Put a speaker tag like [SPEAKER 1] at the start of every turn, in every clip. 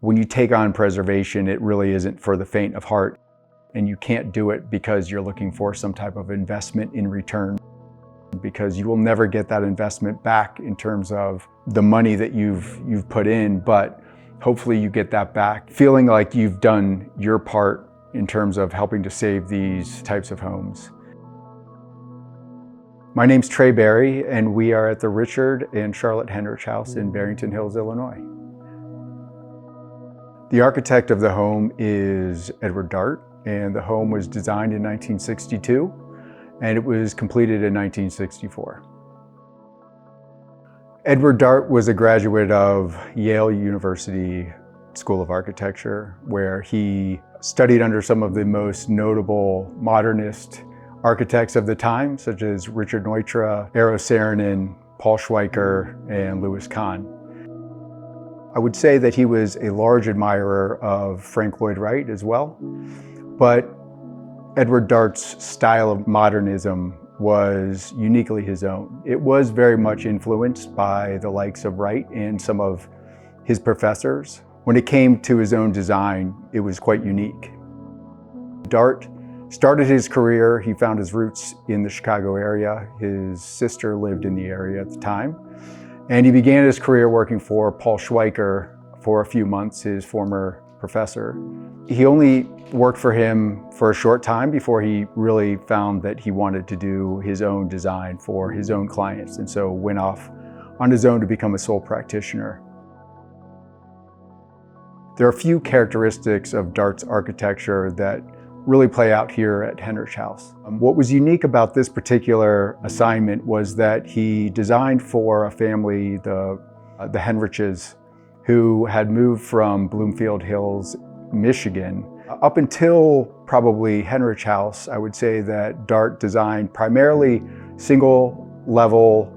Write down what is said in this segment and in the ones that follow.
[SPEAKER 1] When you take on preservation, it really isn't for the faint of heart. And you can't do it because you're looking for some type of investment in return, because you will never get that investment back in terms of the money that you've put in, but hopefully you get that back feeling like you've done your part in terms of helping to save these types of homes. My name's Trey Berry, and we are at the Richard and Charlotte Henrich House in Barrington Hills, Illinois. The architect of the home is Edward Dart, and the home was designed in 1962, and it was completed in 1964. Edward Dart was a graduate of Yale University School of Architecture, where he studied under some of the most notable modernist architects of the time, such as Richard Neutra, Eero Saarinen, Paul Schweikar, and Louis Kahn. I would say that he was a large admirer of Frank Lloyd Wright as well, but Edward Dart's style of modernism was uniquely his own. It was very much influenced by the likes of Wright and some of his professors. When it came to his own design, it was quite unique. Dart started his career, he found his roots in the Chicago area. His sister lived in the area at the time. And he began his career working for Paul Schweikar for a few months, his former professor. He only worked for him for a short time before he really found that he wanted to do his own design for his own clients, and so went off on his own to become a sole practitioner. There are a few characteristics of Dart's architecture that really play out here at Henrich House. What was unique about this particular assignment was that he designed for a family, the Henriches, who had moved from Bloomfield Hills, Michigan. Up until probably Henrich House, I would say that Dart designed primarily single-level,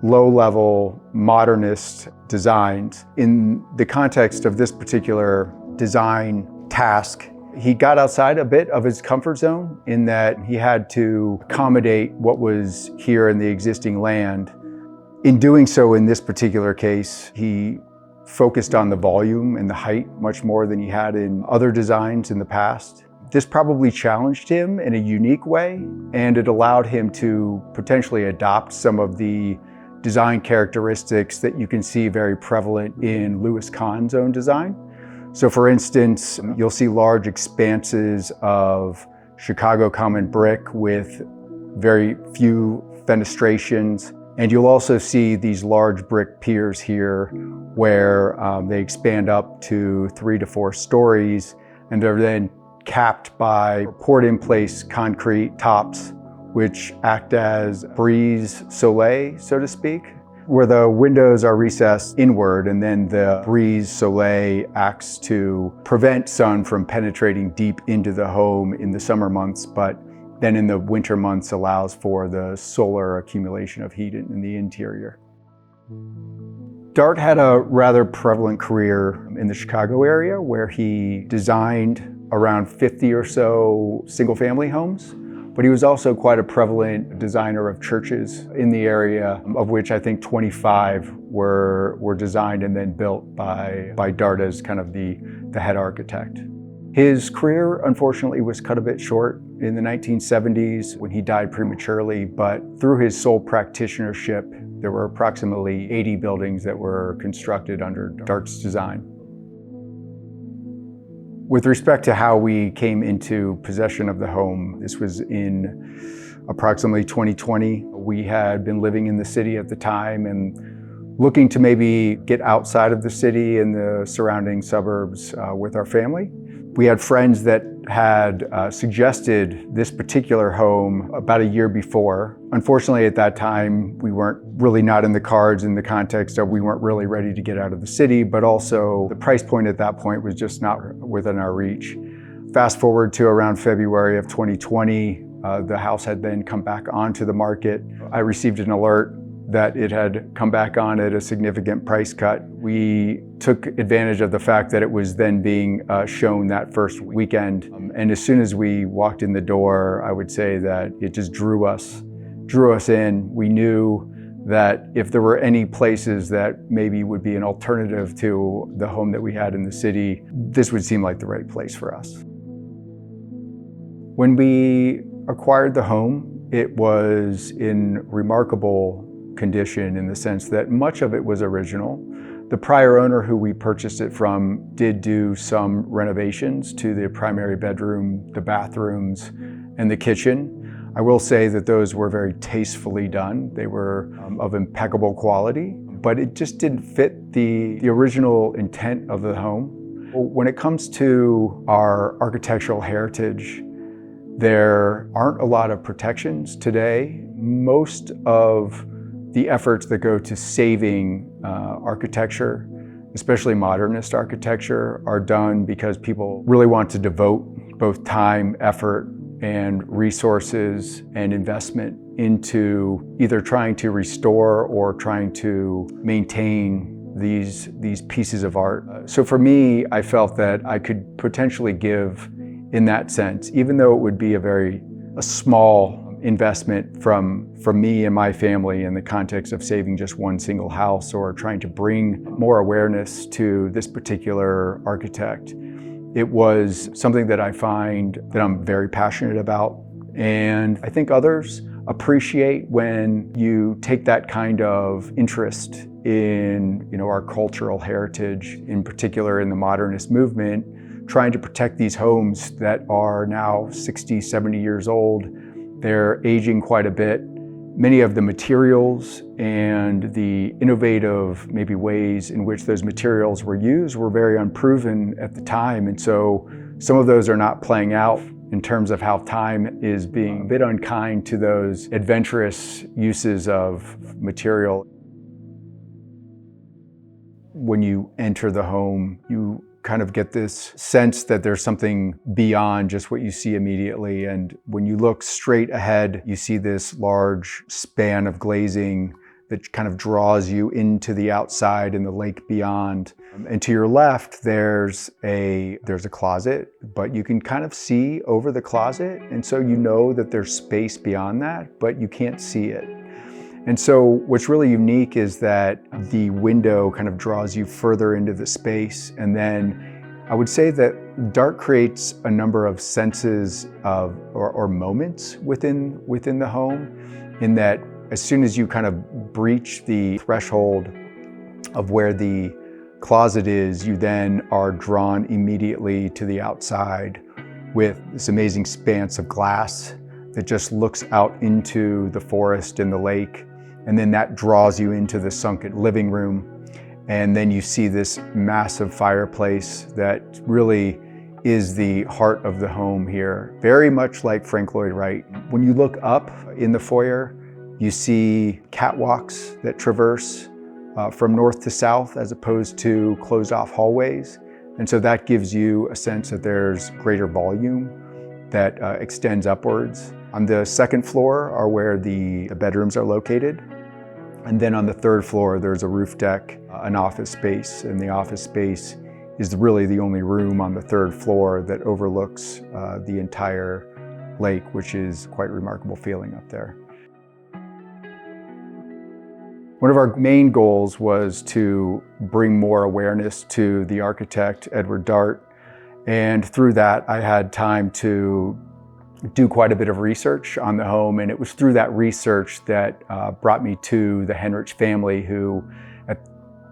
[SPEAKER 1] low-level, modernist designs. In the context of this particular design task, he got outside a bit of his comfort zone in that he had to accommodate what was here in the existing land. In doing so, in this particular case, he focused on the volume and the height much more than he had in other designs in the past. This probably challenged him in a unique way, and it allowed him to potentially adopt some of the design characteristics that you can see very prevalent in Louis Kahn's own design. So for instance, you'll see large expanses of Chicago common brick with very few fenestrations. And you'll also see these large brick piers here where they expand up to 3 to 4 stories, and they're then capped by poured-in-place concrete tops, which act as brise soleil, so to speak, where the windows are recessed inward, and then the brise soleil acts to prevent sun from penetrating deep into the home in the summer months, but then in the winter months allows for the solar accumulation of heat in the interior. Dart had a rather prevalent career in the Chicago area, where he designed around 50 or so single-family homes. But he was also quite a prevalent designer of churches in the area, of which I think 25 were designed and then built by Dart as kind of the head architect. His career, unfortunately, was cut a bit short in the 1970s when he died prematurely, but through his sole practitionership, there were approximately 80 buildings that were constructed under Dart's design. With respect to how we came into possession of the home, this was in approximately 2020. We had been living in the city at the time and looking to maybe get outside of the city and the surrounding suburbs with our family. We had friends that had suggested this particular home about a year before. Unfortunately, at that time, we weren't really not in the cards in the context of we weren't really ready to get out of the city, but also the price point at that point was just not within our reach. Fast forward to around February of 2020, the house had then come back onto the market. I received an alert that it had come back on at a significant price cut. We took advantage of the fact that it was then being shown that first weekend. And as soon as we walked in the door, I would say that it just drew us in. We knew that if there were any places that maybe would be an alternative to the home that we had in the city, this would seem like the right place for us. When we acquired the home, it was in remarkable condition in the sense that much of it was original. The prior owner who we purchased it from did do some renovations to the primary bedroom, the bathrooms, and the kitchen. I will say that those were very tastefully done. They were of impeccable quality, but it just didn't fit the original intent of the home. When it comes to our architectural heritage, there aren't a lot of protections today. Most of the efforts that go to saving architecture, especially modernist architecture, are done because people really want to devote both time, effort, and resources and investment into either trying to restore or trying to maintain these pieces of art. So for me, I felt that I could potentially give in that sense, even though it would be a small investment from me and my family in the context of saving just one single house or trying to bring more awareness to this particular architect. It was something that I find that I'm very passionate about, and I think others appreciate when you take that kind of interest in, our cultural heritage, in particular in the modernist movement, trying to protect these homes that are now 60, 70 years old. They're aging quite a bit. Many of the materials and the innovative maybe ways in which those materials were used were very unproven at the time. And so some of those are not playing out in terms of how time is being a bit unkind to those adventurous uses of material. When you enter the home, you kind of get this sense that there's something beyond just what you see immediately. And when you look straight ahead, you see this large span of glazing that kind of draws you into the outside and the lake beyond. And to your left, there's a closet, but you can kind of see over the closet. And so you know that there's space beyond that, but you can't see it. And so what's really unique is that the window kind of draws you further into the space. And then I would say that Dart creates a number of senses of, or moments within the home, in that as soon as you kind of breach the threshold of where the closet is, you then are drawn immediately to the outside with this amazing expanse of glass that just looks out into the forest and the lake. And then that draws you into the sunken living room. And then you see this massive fireplace that really is the heart of the home here. Very much like Frank Lloyd Wright. When you look up in the foyer, you see catwalks that traverse from north to south as opposed to closed off hallways. And so that gives you a sense that there's greater volume that extends upwards. On the second floor are where the bedrooms are located. And then on the third floor, there's a roof deck, an office space, and the office space is really the only room on the third floor that overlooks the entire lake, which is quite remarkable feeling up there. One of our main goals was to bring more awareness to the architect, Edward Dart, and through that, I had time to do quite a bit of research on the home, and it was through that research that brought me to the Henrich family, who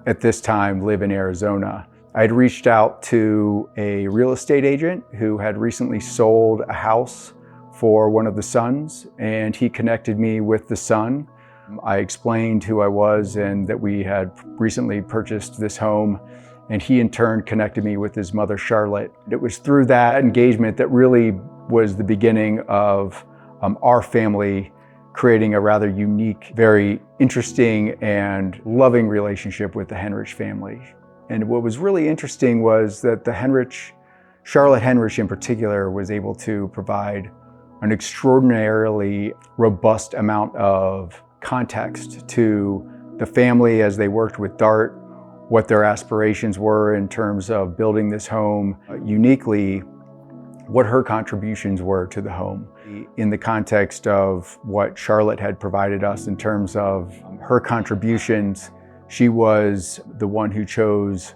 [SPEAKER 1] at this time live in Arizona. I had reached out to a real estate agent who had recently sold a house for one of the sons, and he connected me with the son. I explained who I was and that we had recently purchased this home, and he in turn connected me with his mother, Charlotte. It was through that engagement that really was the beginning of our family creating a rather unique, very interesting and loving relationship with the Henrich family. And what was really interesting was that Charlotte Henrich in particular, was able to provide an extraordinarily robust amount of context to the family as they worked with Dart, what their aspirations were in terms of building this home uniquely. what her contributions were to the home. In the context of what Charlotte had provided us in terms of her contributions, she was the one who chose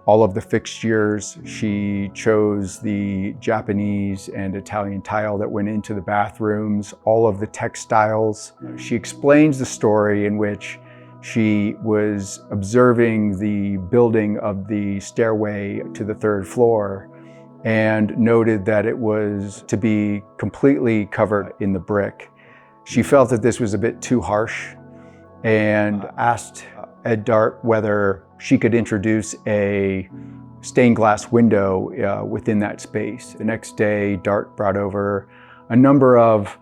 [SPEAKER 1] all of the fixtures. She chose the Japanese and Italian tile that went into the bathrooms, all of the textiles. She explains the story in which she was observing the building of the stairway to the third floor and noted that it was to be completely covered in the brick. She felt that this was a bit too harsh and asked Ed Dart whether she could introduce a stained glass window within that space. The next day, Dart brought over a number of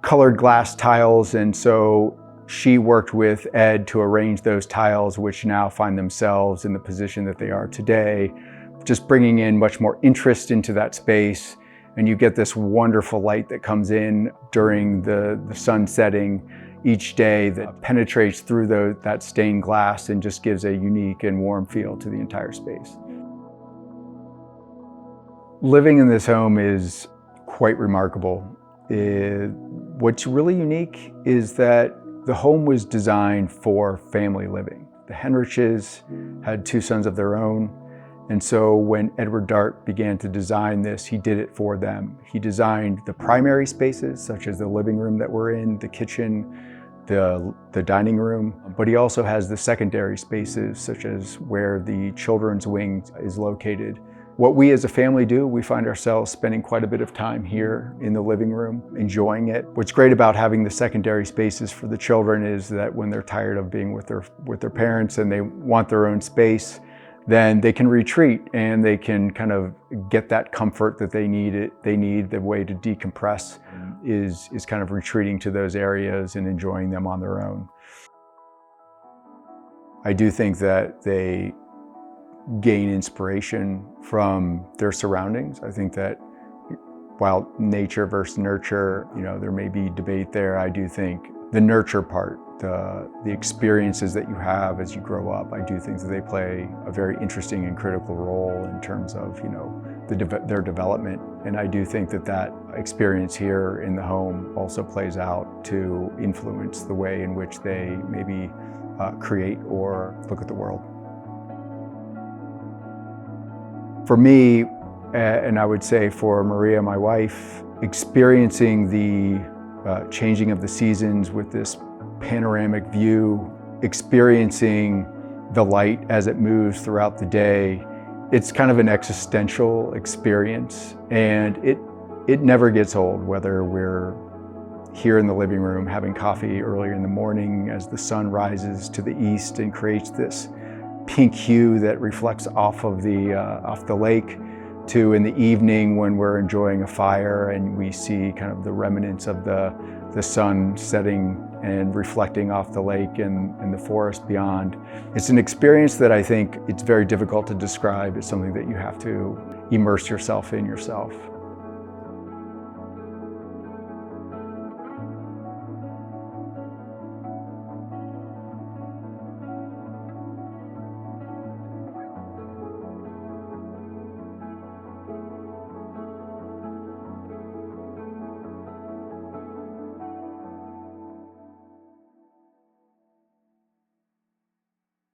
[SPEAKER 1] colored glass tiles, and so she worked with Ed to arrange those tiles, which now find themselves in the position that they are today, just bringing in much more interest into that space. And you get this wonderful light that comes in during the sun setting each day that penetrates through that stained glass and just gives a unique and warm feel to the entire space. Living in this home is quite remarkable. What's really unique is that the home was designed for family living. The Henriches had 2 sons of their own. And so when Edward Dart began to design this, he did it for them. He designed the primary spaces, such as the living room that we're in, the kitchen, the dining room, but he also has the secondary spaces, such as where the children's wing is located. What we as a family do, we find ourselves spending quite a bit of time here in the living room, enjoying it. What's great about having the secondary spaces for the children is that when they're tired of being with their parents and they want their own space, then they can retreat and they can kind of get that comfort that they need. The way to decompress is kind of retreating to those areas and enjoying them on their own. I do think that they gain inspiration from their surroundings. I think that while nature versus nurture, there may be debate there, I do think the nurture part, the experiences that you have as you grow up, I do think that they play a very interesting and critical role in terms of, their development. And I do think that experience here in the home also plays out to influence the way in which they maybe create or look at the world. For me, and I would say for Maria, my wife, experiencing the changing of the seasons with this panoramic view, experiencing the light as it moves throughout the day, it's kind of an existential experience, and it never gets old, whether we're here in the living room having coffee earlier in the morning as the sun rises to the east and creates this pink hue that reflects off the lake, to in the evening when we're enjoying a fire and we see kind of the remnants of the sun setting and reflecting off the lake and the forest beyond. It's an experience that I think it's very difficult to describe. It's something that you have to immerse yourself in yourself.